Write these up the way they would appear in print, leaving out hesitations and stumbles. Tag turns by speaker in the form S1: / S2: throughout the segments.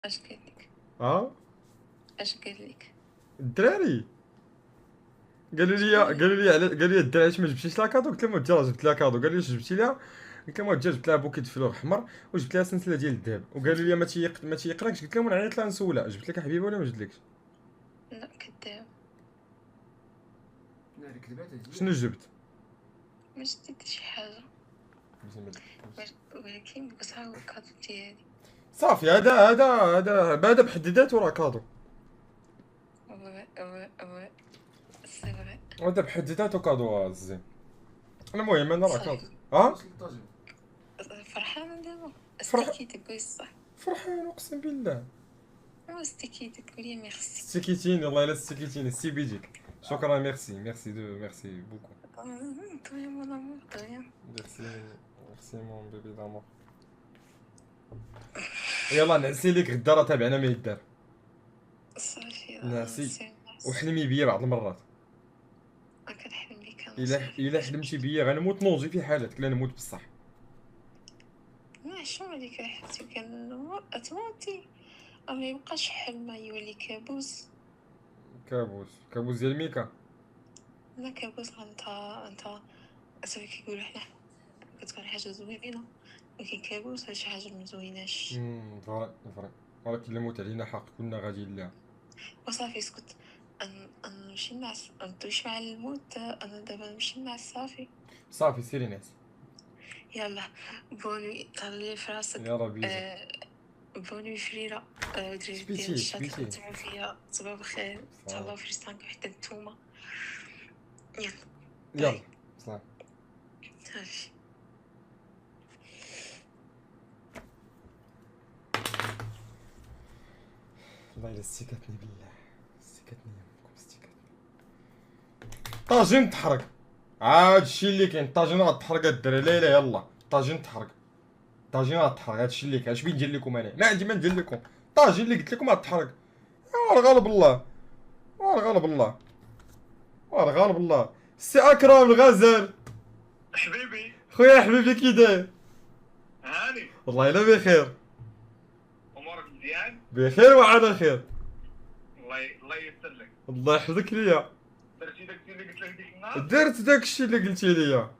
S1: اش قال لك؟
S2: اه
S1: اش قال لك؟
S2: الدراري
S1: شكون اللي
S2: قالوا لي الدراري علاش ما جبتيش لاكادو. قلت لهم واش راه جبت لاكادو. قالوا لي واش جبتي لها. قلت لهم واش جبت لها بوكيت فلور احمر وجبت لها سلسله ديال الذهب. وقالوا لي ما تيقراكش. قلت لهم نعيط لها نسولها جبت لك حبيبه ولا ما جبتلكش.
S1: لا كذاب.
S2: شنو جبت؟
S1: ما شديت شي حاجه، ولكن بصح هو الكادو ديالي.
S2: صافي هذا بحد ذاته راه كادو.
S1: و سي فري.
S2: هذا بحد ذاته كادو الزين. المهم انا راه كادو.
S1: صافي.
S2: اه
S1: فرحانه دابا.
S2: فرح
S1: استكيتك قولي الصح.
S2: فرحان اقسم بالله.
S1: استكيتك قولي ميرسي.
S2: ستيكيتيني والله الا ستيكيتيني سي بيجيك. شكرا ميرسي بوكو.
S1: طيب مون امور طيب.
S2: ميرسي مون بيبي دامور. يلا نعسي ليك غدا راه تابعنا ما يدار.
S1: صافي
S2: نعسي
S1: ناس.
S2: وحلمي بيا بعض المرات.
S1: كنحلم بك انا
S2: الا
S1: صافي.
S2: الا حلمتي بيا غنموت نوضي في حالتك لا نموت بصح.
S1: شنو عليك حتى تموتي، ما يبقاش حلم يولي كابوس.
S2: كابوس ديال ميكا.
S1: لا كابوس. انت صافي كيقولوا حنا كتكون حاجه زوينه، ولكن كابوس هاد شي حاجه مزويناش.
S2: فري ولكن الموت علينا حق كنا غاديين لها.
S1: وصافي اسكت. نمشي نعس، نمشي مع الموت. انا دابا نمشي نعس صافي.
S2: صافي سيري نعس.
S1: يلا بوني طلي في راسك.
S2: يلا بيزو.
S1: بوني فريرة. دراري ديال
S2: شبيتي
S1: الشات اللي
S2: شبيتي
S1: كتبعوا فيا صباح بخير. تهلاو في ريستانكم حتى نتوما. يلا
S2: يلا سلام.
S1: صافي.
S2: والله الا استيكاتني بالله. استيكاتني يمكم استيكاتني. طاجين تحرق. عاد الشي اللي كاين طاجين غتحرق الدراري. لا لا يلا طاجين تحرق. طاجين غتحرق هادشي اللي كاين. اش بغيت ندير لكم انا ما عندي ما ندير لكم. طاجين اللي قلت لكم غتحرق. غالب الله غالب الله غالب الله. سي اكرم الغزال
S3: حبيبي
S2: خويا حبيبي كي داير؟
S3: هاني
S2: والله الا بخير.
S3: امورك مزيان.
S2: بخير وعلى خير.
S3: الله ييسر لك.
S2: الله يحفظك ليا.
S3: درتي داكشي اللي قلت لك ديك النهار.
S2: درت داكشي اللي قلتي ليا.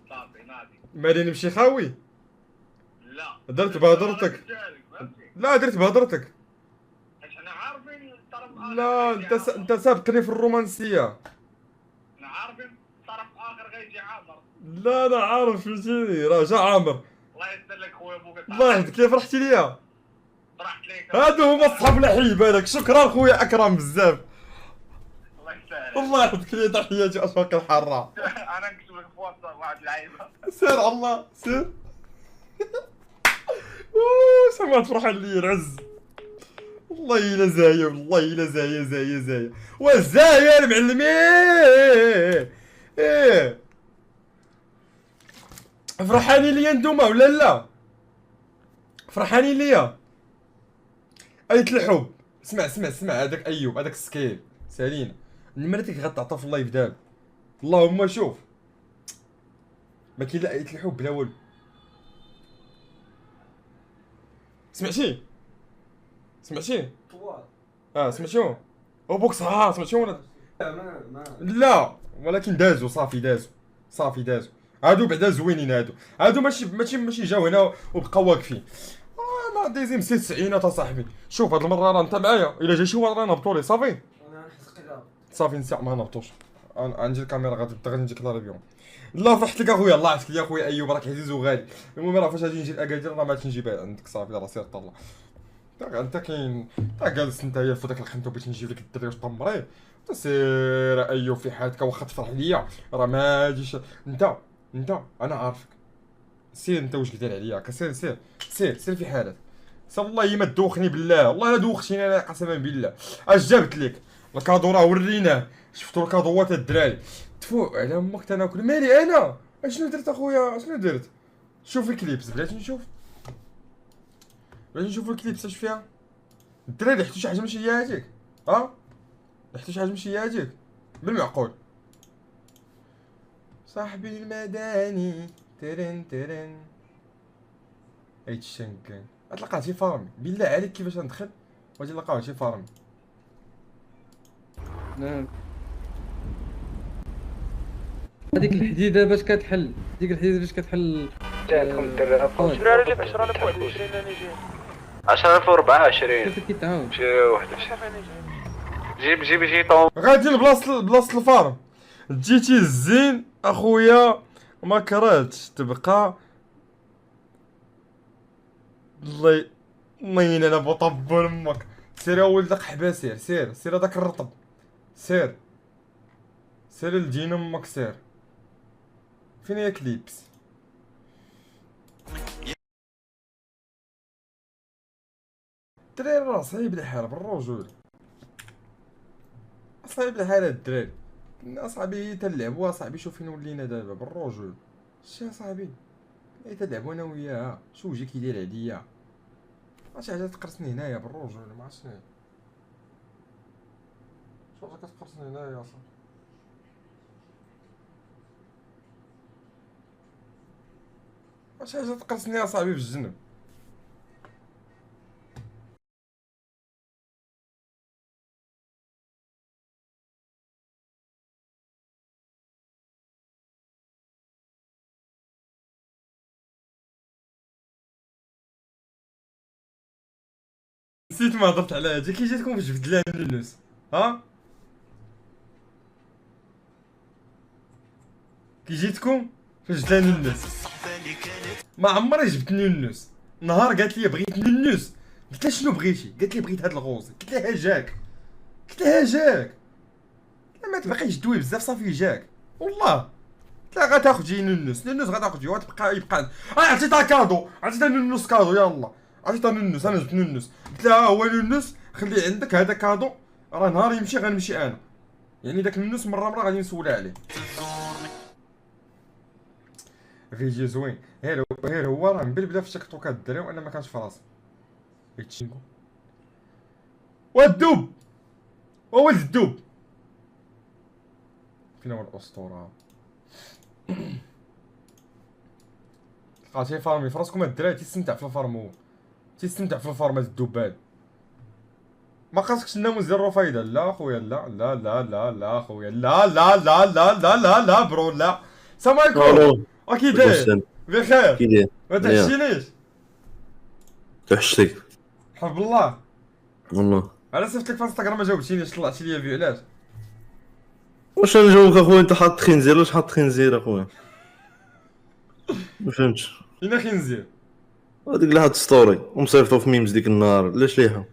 S3: صافي نادي.
S2: مالي نمشي خاوي.
S3: لا
S2: درت بهضرتك. لا درت بهضرتك.
S3: حيت حنا عارفين الطرف الاخر.
S2: لا انت سابقني في الرومانسيه.
S3: حنا عارفين الطرف الاخر غيجي عامر.
S2: لا انا عارف فهمتيني راه جا عامر.
S3: الله يسر لك خويا بوك.
S2: الله يحفظك كيف فرحتي ليا.
S3: فرحت ليك.
S2: هادو هما الصحاب اللي بالك. شكرا خويا اكرم بزاف.
S3: الله يسهل.
S2: الله يحفظك ليا تحياتي اشواق الحاره.
S3: انا نكتب لك في واتساب واحد اللعيبه.
S2: سير الله سير. سمعت فرحان ليا العز. والله الا زايه والله الا زايه والزايه المعلمين. ايه فرحانين ليا نتوما ولا لا؟ فرحانين ليا. ايت الحب. اسمع هذاك ايوب هذاك السكيل سالينا نمرتك غتعطى في اللايف دابا. اللهم شوف ما كاين لا ايت الحب لا والو. سمعتي سمعتو او بوكس سمعتو ولا لا؟ ولكن دازو صافي دازو هادو بعدا زوينين. هادو ماشي جاو هنا وبقاو واقفين. ما دايزين 96 صاحبي. شوف هاد المره راه انت معايا الا جا شي واحد راه نهبطوا ليه صافي. صافي نسى ما نهبطوش. عندي الكاميرا غتبدا نجيك لا بيهم. لا فرحت لك اخويا الله يعطيك يا خويا ايوب راك عزيز وغالي. المهم راه فاش غادي نجي لاكادير راه ما عادش نجي عندك صافي راه سير طلع. انت كاين جالس نتايا في داك الخنت وبغيت نجيب لك الدري وتطمريه. سير ايوب في حياتك واخا تفرح ليا راه ما تجيش. انت انا عارفك. سير انت واش داير عليا سير في حالك. والله ما تدوخني بالله والله لا دوختيني انا قسما بالله. اش جابت لك الكادو راه وريناه. شفتوا الكادوات الدراري تفوق على امك تناكل مالي انا. اشنو درت اخويا شنو درت؟ شوف الكليبس بغيت نشوف الكليبس اش فيها. الدراري حتى شي حاجه ماشي هي هاديك. حتى شي حاجه ماشي هي هاديك بالمعقول. صاحبي المداني ترن ايت شنكان غتلقاه شي فارمي بالله عليك كيفاش ندخل وغادي نلقاوه شي فارمي.
S4: نعم هذيك الحديده باش كتحل ديك الحديده باش كتحل
S5: جاتكم الدراري
S4: خويا.
S5: شنو اللي ب 10 ب 21 راني جاي 10/24
S4: كيف كيتعاون
S5: شي واحد جيب جيطون
S2: غادي لبلاصة الفارم جيتي الزين اخويا ما كرهتش تبقى الله نين انا بطبل امك سير يا ولد قحبه سير هذاك الرطب سير لدين امك سير فين هي كليبس الدراري راه صعيب الحال بالرجول صعيب الحال هاد الدراري اصاحبي تنلعبو اصاحبي شوف فين ولينا دابا بالرجول شتي اصاحبي تلعبو انا وياها شو وجهي كيدير عليا شي حاجه تقرصني هنايا بالرجول ما عرفتش شو حاجه كتقرصني هنايا اصاحبي شي حاجه تقرصني اصاحبي في الجنب نسيت ما هضرت على هادي كي جاتكم فاش بدلان الناس ها كي جيتكم فاش بدلان الناس ما عمري جبتني الناس نهار قالت لي بغيت الناس قلت لها شنو بغيتي قالت لي بغيت هاد الغوز قلت لها جاك ما تبقيش دوي بزاف صافي جاك والله لا غتاخدي نونس غتاخدي يبقى عطيتها كادو عطيتها نونس كادو يلا عطيتها نونس انا جبت نونس قلت لها هو نونس خلي عندك هذا كادو راه نهار يمشي غنمشي انا يعني داك النونس مره غادي نسولها عليه فيديو زوين غير هو راه مبلبله في تيك توك هاد الدراري وانا ما كانش في راسي هادشي والدوب ولد الدوب فين هو الاسطوره لقاتي فارمي فراسكم الدراري تيستمتع في الفارم هو تيستمتع في الفارم هاد الدوبان ما خاصكش تنامو زيرو رفايده لا خويا لا خويا لا برو لا السلام عليكم اكيد داير بخير
S6: كي داير
S2: ما تحشينيش
S6: توحشتك
S2: حب الله
S6: والله
S2: انا صيفط لك في انستغرام ما جاوبتينيش طلعتي ليا فيو علاش
S6: واش نجاوبك اخويا انت حاط خنزير واش حاط خنزير اخويا ما فهمتش
S2: فينا خنزير
S6: هذيك اللي حاط ستوري ومصيفطو في ميمز ديك النهار لا شليحه